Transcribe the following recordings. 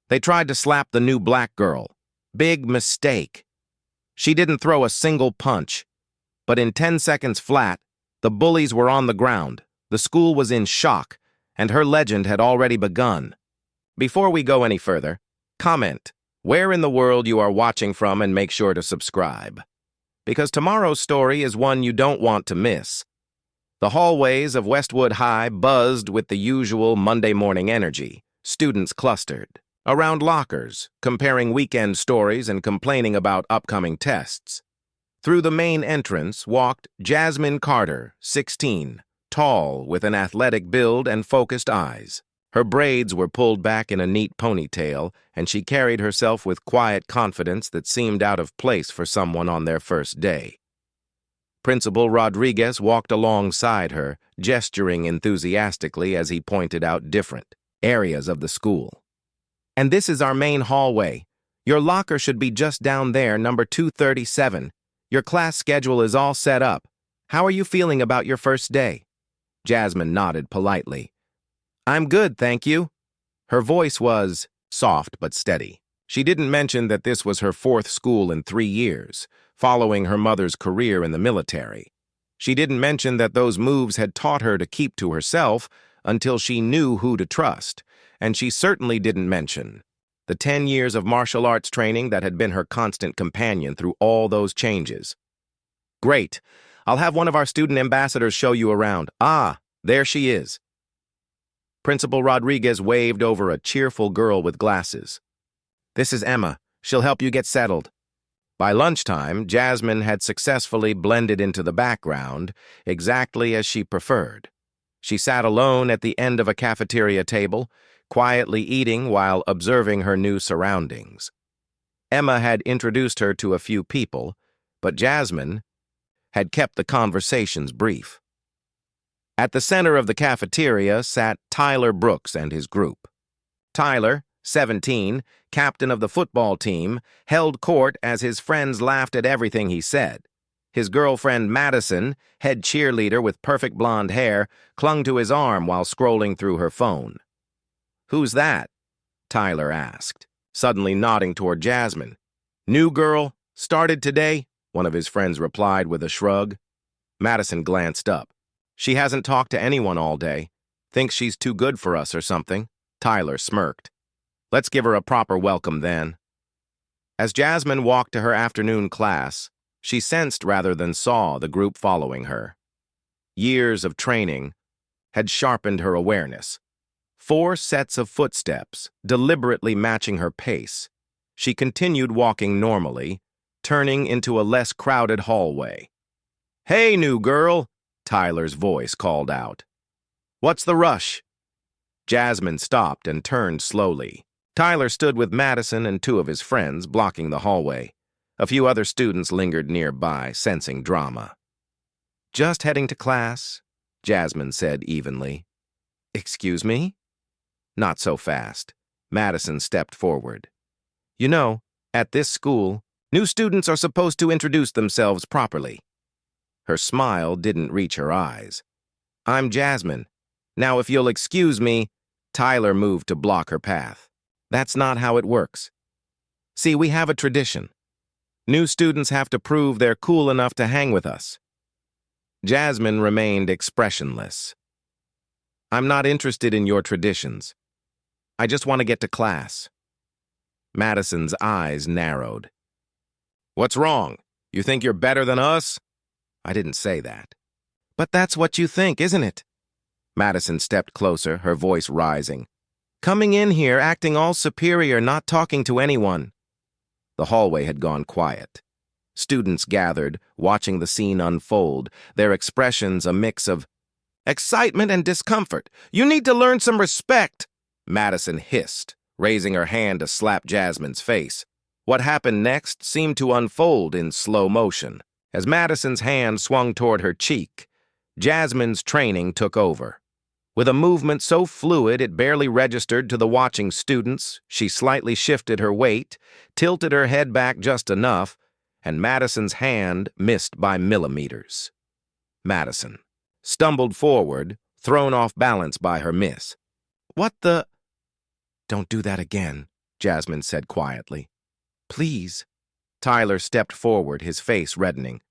They tried to slap the new black girl. Big mistake. She didn't throw a single punch. But in 10 seconds flat, the bullies were on the ground. The school was in shock, and her legend had already begun. Before we go any further, comment where in the world you are watching from and make sure to subscribe. Because tomorrow's story is one you don't want to miss. The hallways of Westwood High buzzed with the usual Monday morning energy. Students clustered around lockers, comparing weekend stories and complaining about upcoming tests. Through the main entrance walked Jasmine Carter, 16, tall with an athletic build and focused eyes. Her braids were pulled back in a neat ponytail, and she carried herself with quiet confidence that seemed out of place for someone on their first day. Principal Rodriguez walked alongside her, gesturing enthusiastically as he pointed out different areas of the school. "And this is our main hallway. Your locker should be just down there, number 237. Your class schedule is all set up. How are you feeling about your first day?" Jasmine nodded politely. "I'm good, thank you." Her voice was soft but steady. She didn't mention that this was her 4th school in 3 years, following her mother's career in the military. She didn't mention that those moves had taught her to keep to herself until she knew who to trust, and she certainly didn't mention the 10 years of martial arts training that had been her constant companion through all those changes. "Great. I'll have one of our student ambassadors show you around." "Ah, there she is." Principal Rodriguez waved over a cheerful girl with glasses. "This is Emma. She'll help you get settled." By lunchtime, Jasmine had successfully blended into the background, exactly as she preferred. She sat alone at the end of a cafeteria table, quietly eating while observing her new surroundings. Emma had introduced her to a few people, but Jasmine had kept the conversations brief. At the center of the cafeteria sat Tyler Brooks and his group. Tyler, 17, captain of the football team, held court as his friends laughed at everything he said. His girlfriend Madison, head cheerleader with perfect blonde hair, clung to his arm while scrolling through her phone. "Who's that?" Tyler asked, suddenly nodding toward Jasmine. "New girl, started today," one of his friends replied with a shrug. Madison glanced up. "She hasn't talked to anyone all day. Thinks she's too good for us or something." Tyler smirked. "Let's give her a proper welcome then." As Jasmine walked to her afternoon class, she sensed rather than saw the group following her. Years of training had sharpened her awareness. 4 sets of footsteps, deliberately matching her pace. She continued walking normally, turning into a less crowded hallway. "Hey, new girl," Tyler's voice called out. "What's the rush?" Jasmine stopped and turned slowly. Tyler stood with Madison and 2 of his friends blocking the hallway. A few other students lingered nearby, sensing drama. "Just heading to class," Jasmine said evenly. "Excuse me?" "Not so fast." Madison stepped forward. "You know, at this school, new students are supposed to introduce themselves properly." Her smile didn't reach her eyes. "I'm Jasmine. Now, if you'll excuse me," Tyler moved to block her path. "That's not how it works. See, we have a tradition. New students have to prove they're cool enough to hang with us." Jasmine remained expressionless. "I'm not interested in your traditions. I just want to get to class." Madison's eyes narrowed. "What's wrong? You think you're better than us?" "I didn't say that." "But that's what you think, isn't it?" Madison stepped closer, her voice rising. "Coming in here, acting all superior, not talking to anyone." The hallway had gone quiet. Students gathered, watching the scene unfold, their expressions a mix of excitement and discomfort. "You need to learn some respect," Madison hissed, raising her hand to slap Jasmine's face. What happened next seemed to unfold in slow motion. As Madison's hand swung toward her cheek, Jasmine's training took over. With a movement so fluid it barely registered to the watching students, she slightly shifted her weight, tilted her head back just enough, and Madison's hand missed by millimeters. Madison stumbled forward, thrown off balance by her miss. "What the—" "Don't do that again," Jasmine said quietly. Please. Tyler stepped forward, his face reddening.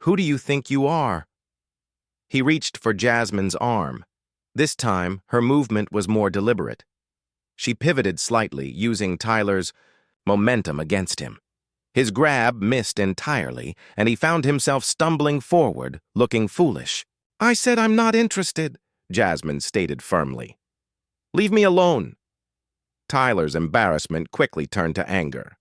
Who do you think you are? He reached for Jasmine's arm. This time, her movement was more deliberate. She pivoted slightly, using Tyler's momentum against him. His grab missed entirely, and he found himself stumbling forward, looking foolish. I said I'm not interested, Jasmine stated firmly. Leave me alone. Tyler's embarrassment quickly turned to anger.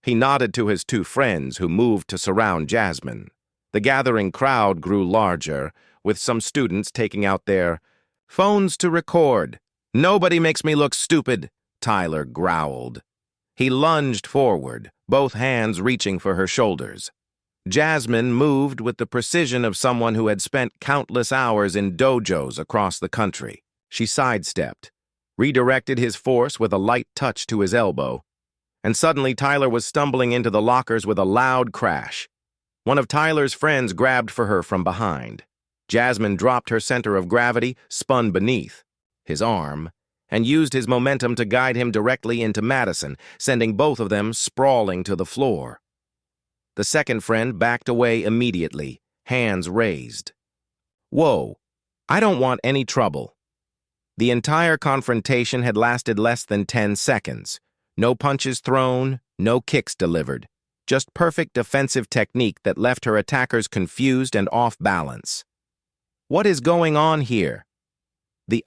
He nodded to his two friends, who moved to surround Jasmine. The gathering crowd grew larger, with some students taking out their phones to record. Nobody makes me look stupid, Tyler growled. He lunged forward, both hands reaching for her shoulders. Jasmine moved with the precision of someone who had spent countless hours in dojos across the country. She sidestepped, redirected his force with a light touch to his elbow, and suddenly Tyler was stumbling into the lockers with a loud crash. One of Tyler's friends grabbed for her from behind. Jasmine dropped her center of gravity, spun beneath his arm, and used his momentum to guide him directly into Madison, sending both of them sprawling to the floor. The second friend backed away immediately, hands raised. Whoa, I don't want any trouble. The entire confrontation had lasted less than 10 seconds. No punches thrown, no kicks delivered. Just perfect defensive technique that left her attackers confused and off balance. What is going on here? The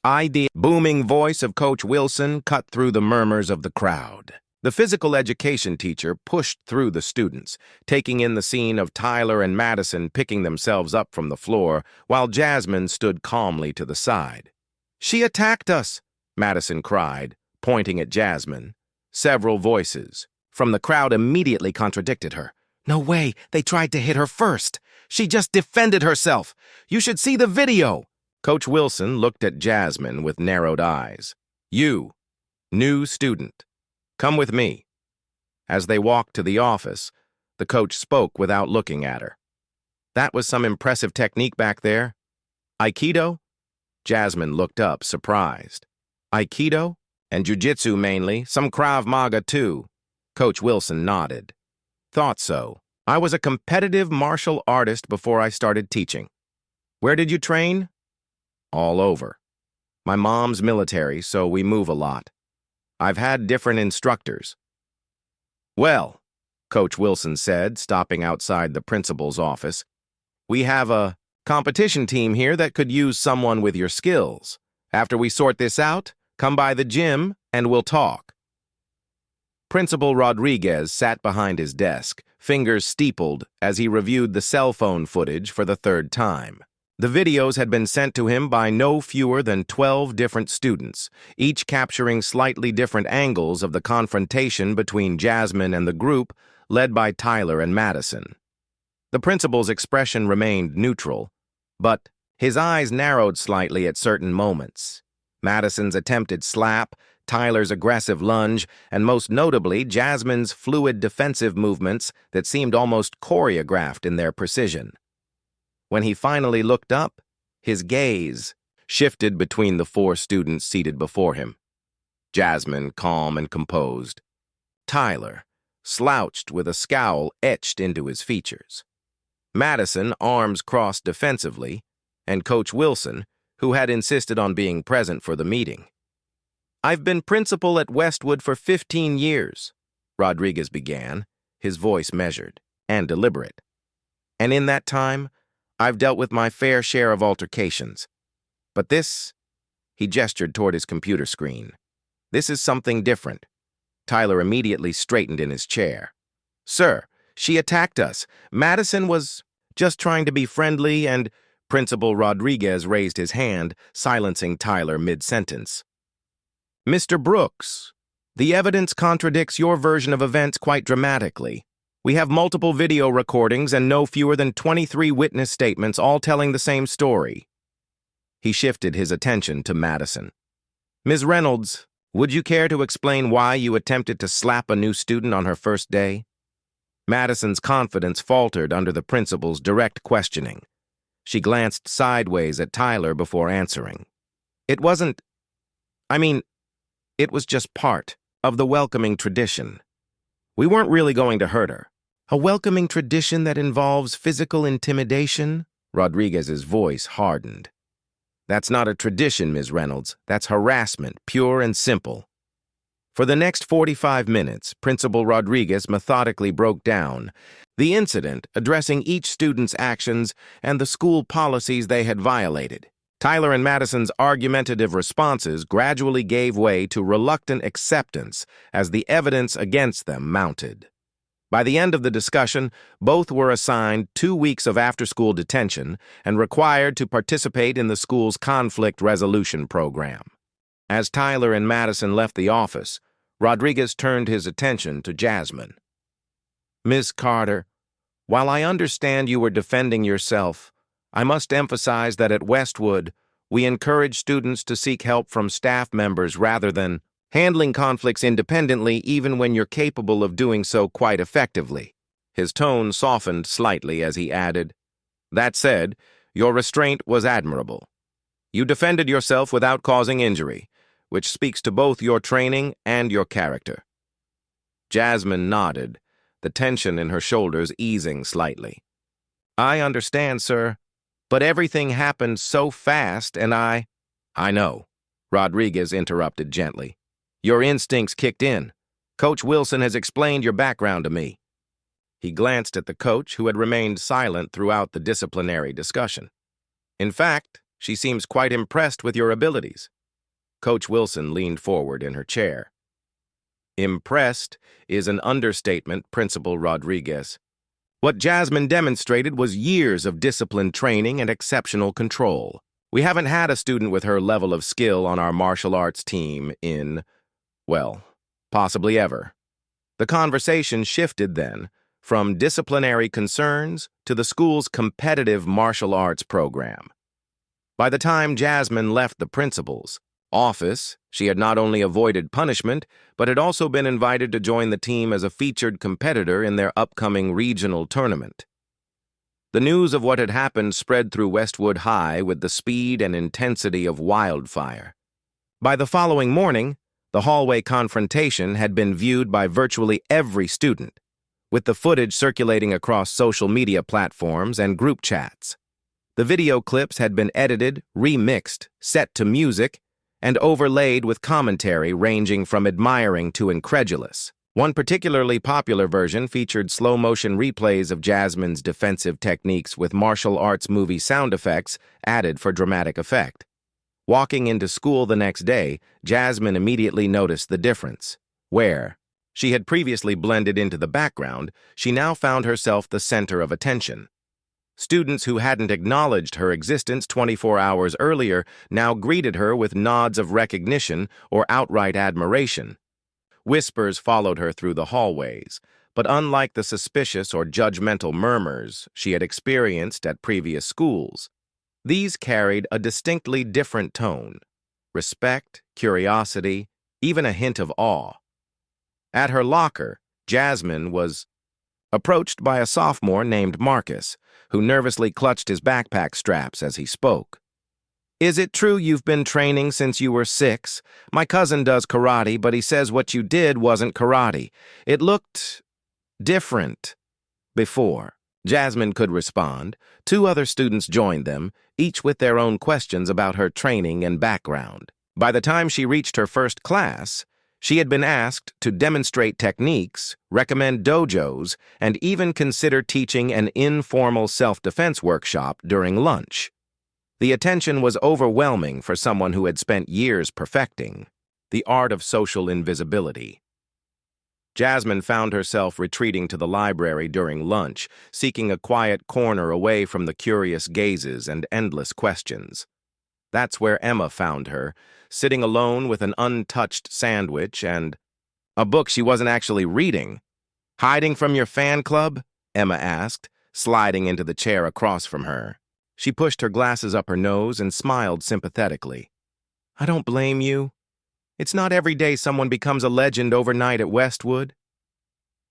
booming voice of Coach Wilson cut through the murmurs of the crowd. The physical education teacher pushed through the students, taking in the scene of Tyler and Madison picking themselves up from the floor, while Jasmine stood calmly to the side. She attacked us, Madison cried, pointing at Jasmine. Several voices from the crowd immediately contradicted her. No way, they tried to hit her first. She just defended herself. You should see the video. Coach Wilson looked at Jasmine with narrowed eyes. You, new student, come with me. As they walked to the office, the coach spoke without looking at her. That was some impressive technique back there. Aikido? Jasmine looked up, surprised. Aikido? And jiu-jitsu mainly, some Krav Maga too. Coach Wilson nodded. Thought so. I was a competitive martial artist before I started teaching. Where did you train? All over. My mom's military, so we move a lot. I've had different instructors. Well, Coach Wilson said, stopping outside the principal's office, we have a competition team here that could use someone with your skills. After we sort this out, come by the gym and we'll talk. Principal Rodriguez sat behind his desk, fingers steepled as he reviewed the cell phone footage for the third time. The videos had been sent to him by no fewer than 12 different students, each capturing slightly different angles of the confrontation between Jasmine and the group, led by Tyler and Madison. The principal's expression remained neutral, but his eyes narrowed slightly at certain moments. Madison's attempted slap, Tyler's aggressive lunge, and most notably Jasmine's fluid defensive movements that seemed almost choreographed in their precision. When he finally looked up, his gaze shifted between the 4 students seated before him. Jasmine, calm and composed. Tyler, slouched with a scowl etched into his features. Madison, arms crossed defensively, and Coach Wilson, who had insisted on being present for the meeting. I've been principal at Westwood for 15 years, Rodriguez began, his voice measured and deliberate. And in that time, I've dealt with my fair share of altercations. But this, he gestured toward his computer screen. This is something different. Tyler immediately straightened in his chair. Sir, she attacked us. Madison was just trying to be friendly and Principal Rodriguez raised his hand, silencing Tyler mid-sentence. Mr. Brooks, the evidence contradicts your version of events quite dramatically. We have multiple video recordings and no fewer than 23 witness statements, all telling the same story. He shifted his attention to Madison. Ms. Reynolds, would you care to explain why you attempted to slap a new student on her first day? Madison's confidence faltered under the principal's direct questioning. She glanced sideways at Tyler before answering. It was just part of the welcoming tradition. We weren't really going to hurt her. A welcoming tradition that involves physical intimidation? Rodriguez's voice hardened. That's not a tradition, Ms. Reynolds. That's harassment, pure and simple. For the next 45 minutes, Principal Rodriguez methodically broke down the incident, addressing each student's actions and the school policies they had violated. Tyler and Madison's argumentative responses gradually gave way to reluctant acceptance as the evidence against them mounted. By the end of the discussion, both were assigned 2 weeks of after-school detention and required to participate in the school's conflict resolution program. As Tyler and Madison left the office, Rodriguez turned his attention to Jasmine. Miss Carter, while I understand you were defending yourself, I must emphasize that at Westwood, we encourage students to seek help from staff members rather than handling conflicts independently even when you're capable of doing so quite effectively. His tone softened slightly as he added, That said, your restraint was admirable. You defended yourself without causing injury, which speaks to both your training and your character. Jasmine nodded, the tension in her shoulders easing slightly. I understand, sir, but everything happened so fast and I know, Rodriguez interrupted gently. Your instincts kicked in. Coach Wilson has explained your background to me. He glanced at the coach, who had remained silent throughout the disciplinary discussion. In fact, she seems quite impressed with your abilities. Coach Wilson leaned forward in her chair. Impressed is an understatement, Principal Rodriguez. What Jasmine demonstrated was years of disciplined training and exceptional control. We haven't had a student with her level of skill on our martial arts team in, well, possibly ever. The conversation shifted then, from disciplinary concerns to the school's competitive martial arts program. By the time Jasmine left the principal's office, she had not only avoided punishment, but had also been invited to join the team as a featured competitor in their upcoming regional tournament. The news of what had happened spread through Westwood High with the speed and intensity of wildfire. By the following morning, the hallway confrontation had been viewed by virtually every student, with the footage circulating across social media platforms and group chats. The video clips had been edited, remixed, set to music, and overlaid with commentary ranging from admiring to incredulous. One particularly popular version featured slow-motion replays of Jasmine's defensive techniques with martial arts movie sound effects added for dramatic effect. Walking into school the next day, Jasmine immediately noticed the difference. Where she had previously blended into the background, she now found herself the center of attention. Students who hadn't acknowledged her existence 24 hours earlier now greeted her with nods of recognition or outright admiration. Whispers followed her through the hallways, but unlike the suspicious or judgmental murmurs she had experienced at previous schools, these carried a distinctly different tone: respect, curiosity, even a hint of awe. At her locker, Jasmine was approached by a sophomore named Marcus, who nervously clutched his backpack straps as he spoke. Is it true you've been training since you were 6? My cousin does karate, but he says what you did wasn't karate. It looked different before. Jasmine could respond. 2 other students joined them, each with their own questions about her training and background. By the time she reached her first class, she had been asked to demonstrate techniques, recommend dojos, and even consider teaching an informal self-defense workshop during lunch. The attention was overwhelming for someone who had spent years perfecting the art of social invisibility. Jasmine found herself retreating to the library during lunch, seeking a quiet corner away from the curious gazes and endless questions. That's where Emma found her, sitting alone with an untouched sandwich and a book she wasn't actually reading. Hiding from your fan club? Emma asked, sliding into the chair across from her. She pushed her glasses up her nose and smiled sympathetically. I don't blame you. It's not every day someone becomes a legend overnight at Westwood.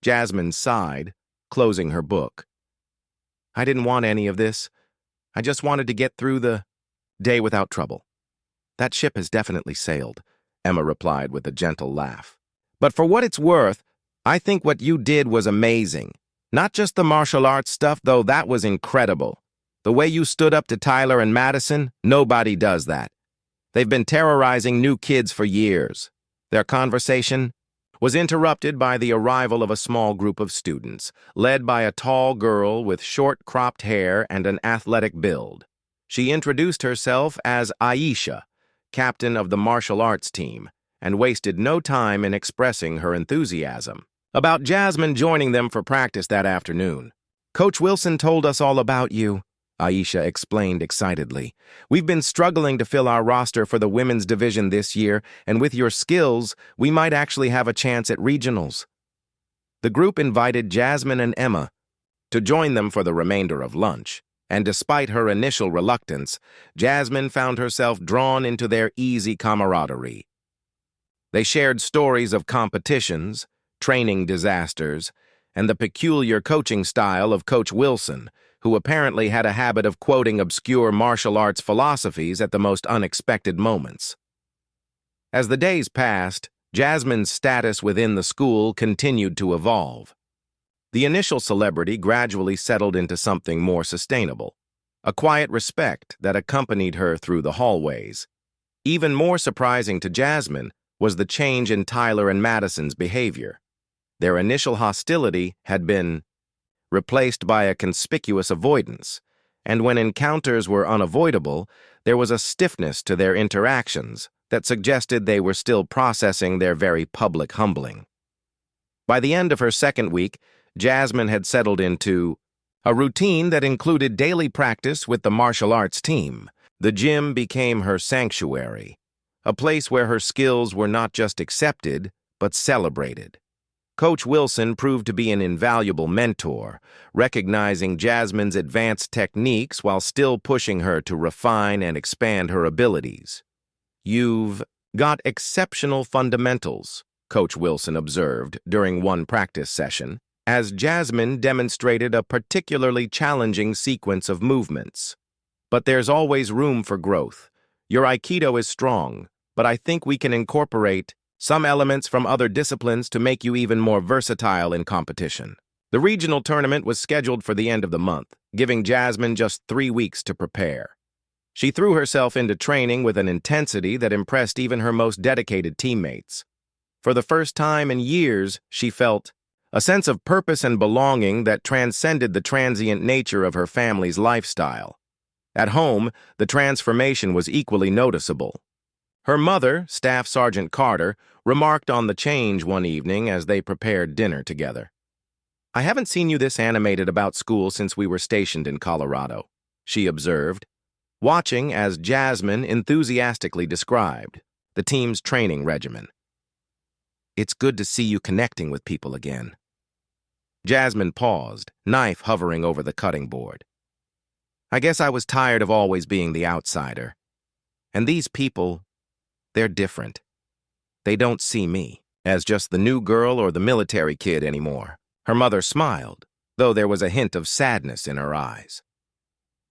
Jasmine sighed, closing her book. I didn't want any of this. I just wanted to get through the day without trouble. That ship has definitely sailed, Emma replied with a gentle laugh. But for what it's worth, I think what you did was amazing. Not just the martial arts stuff, though that was incredible. The way you stood up to Tyler and Madison, nobody does that. They've been terrorizing new kids for years. Their conversation was interrupted by the arrival of a small group of students, led by a tall girl with short cropped hair and an athletic build. She introduced herself as Aisha, captain of the martial arts team, and wasted no time in expressing her enthusiasm about Jasmine joining them for practice that afternoon. "Coach Wilson told us all about you," Aisha explained excitedly. "We've been struggling to fill our roster for the women's division this year, and with your skills, we might actually have a chance at regionals." The group invited Jasmine and Emma to join them for the remainder of lunch, and despite her initial reluctance, Jasmine found herself drawn into their easy camaraderie. They shared stories of competitions, training disasters, and the peculiar coaching style of Coach Wilson, who apparently had a habit of quoting obscure martial arts philosophies at the most unexpected moments. As the days passed, Jasmine's status within the school continued to evolve. The initial celebrity gradually settled into something more sustainable, a quiet respect that accompanied her through the hallways. Even more surprising to Jasmine was the change in Tyler and Madison's behavior. Their initial hostility had been replaced by a conspicuous avoidance, and when encounters were unavoidable, there was a stiffness to their interactions that suggested they were still processing their very public humbling. By the end of her second week, Jasmine had settled into a routine that included daily practice with the martial arts team. The gym became her sanctuary, a place where her skills were not just accepted, but celebrated. Coach Wilson proved to be an invaluable mentor, recognizing Jasmine's advanced techniques while still pushing her to refine and expand her abilities. "You've got exceptional fundamentals," Coach Wilson observed during one practice session, as Jasmine demonstrated a particularly challenging sequence of movements. "But there's always room for growth. Your Aikido is strong, but I think we can incorporate some elements from other disciplines to make you even more versatile in competition." The regional tournament was scheduled for the end of the month, giving Jasmine just 3 weeks to prepare. She threw herself into training with an intensity that impressed even her most dedicated teammates. For the first time in years, she felt a sense of purpose and belonging that transcended the transient nature of her family's lifestyle. At home, the transformation was equally noticeable. Her mother, Staff Sergeant Carter, remarked on the change one evening as they prepared dinner together. "I haven't seen you this animated about school since we were stationed in Colorado," she observed, watching as Jasmine enthusiastically described the team's training regimen. "It's good to see you connecting with people again." Jasmine paused, knife hovering over the cutting board. "I guess I was tired of always being the outsider. And these people, they're different. They don't see me as just the new girl or the military kid anymore." Her mother smiled, though there was a hint of sadness in her eyes.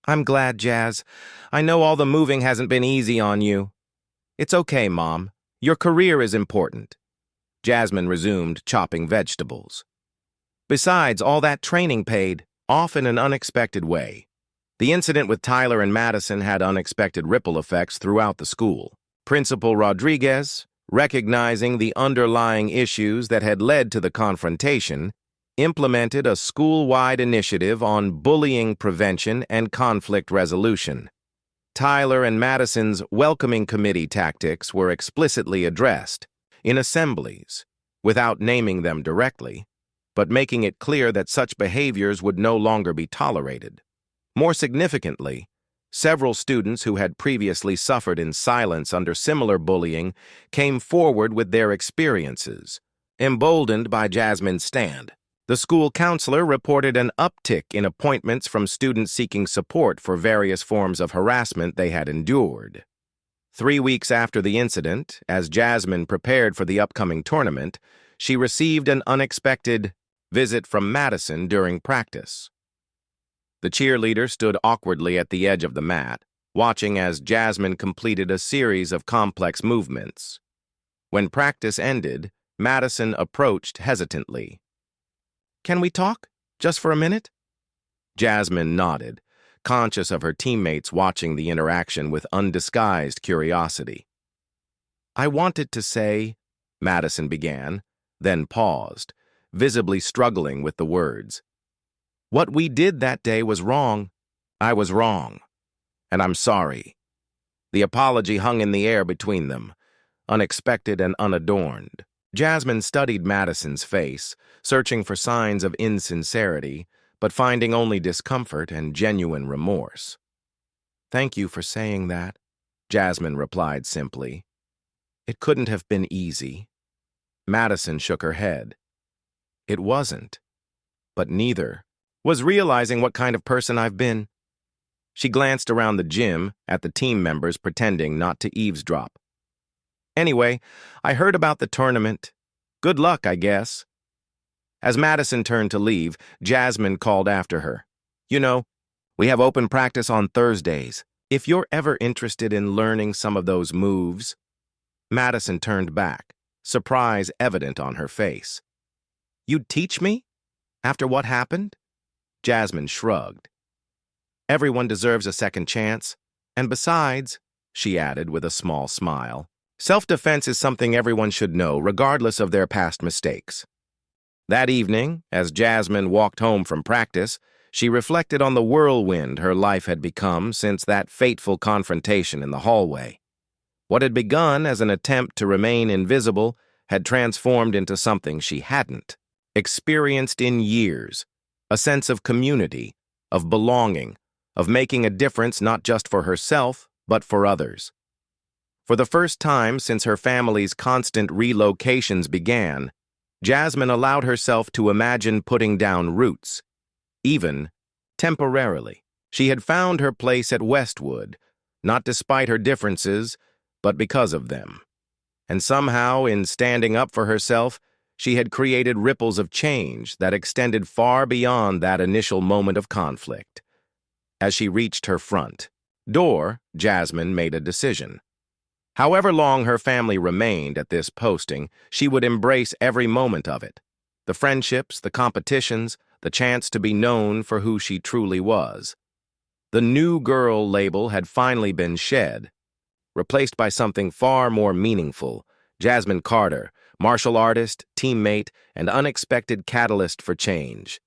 "I'm glad, Jazz. I know all the moving hasn't been easy on you." "It's okay, Mom. Your career is important." Jasmine resumed chopping vegetables. "Besides, all that training paid off in an unexpected way." The incident with Tyler and Madison had unexpected ripple effects throughout the school. Principal Rodriguez, recognizing the underlying issues that had led to the confrontation, implemented a school-wide initiative on bullying prevention and conflict resolution. Tyler and Madison's welcoming committee tactics were explicitly addressed in assemblies, without naming them directly, but making it clear that such behaviors would no longer be tolerated. More significantly, several students who had previously suffered in silence under similar bullying came forward with their experiences, emboldened by Jasmine's stand. The school counselor reported an uptick in appointments from students seeking support for various forms of harassment they had endured. 3 weeks after the incident, as Jasmine prepared for the upcoming tournament, she received an unexpected visit from Madison during practice. The cheerleader stood awkwardly at the edge of the mat, watching as Jasmine completed a series of complex movements. When practice ended, Madison approached hesitantly. "Can we talk? Just for a minute?" Jasmine nodded, conscious of her teammates watching the interaction with undisguised curiosity. "I wanted to say," Madison began, then paused, visibly struggling with the words. "What we did that day was wrong. I was wrong. And I'm sorry." The apology hung in the air between them, unexpected and unadorned. Jasmine studied Madison's face, searching for signs of insincerity, but finding only discomfort and genuine remorse. "Thank you for saying that," Jasmine replied simply. "It couldn't have been easy." Madison shook her head. "It wasn't. But neither was realizing what kind of person I've been." She glanced around the gym at the team members pretending not to eavesdrop. "Anyway, I heard about the tournament. Good luck, I guess." As Madison turned to leave, Jasmine called after her. "You know, we have open practice on Thursdays. If you're ever interested in learning some of those moves." Madison turned back, surprise evident on her face. "You'd teach me? After what happened?" Jasmine shrugged. "Everyone deserves a second chance. And besides," she added with a small smile, "self-defense is something everyone should know, regardless of their past mistakes." That evening, as Jasmine walked home from practice, she reflected on the whirlwind her life had become since that fateful confrontation in the hallway. What had begun as an attempt to remain invisible had transformed into something she hadn't experienced in years, a sense of community, of belonging, of making a difference not just for herself, but for others. For the first time since her family's constant relocations began, Jasmine allowed herself to imagine putting down roots, even temporarily. She had found her place at Westwood, not despite her differences, but because of them. And somehow, in standing up for herself, she had created ripples of change that extended far beyond that initial moment of conflict. As she reached her front door, Jasmine made a decision. However long her family remained at this posting, she would embrace every moment of it. The friendships, the competitions, the chance to be known for who she truly was. The new girl label had finally been shed, replaced by something far more meaningful: Jasmine Carter, martial artist, teammate, and unexpected catalyst for change.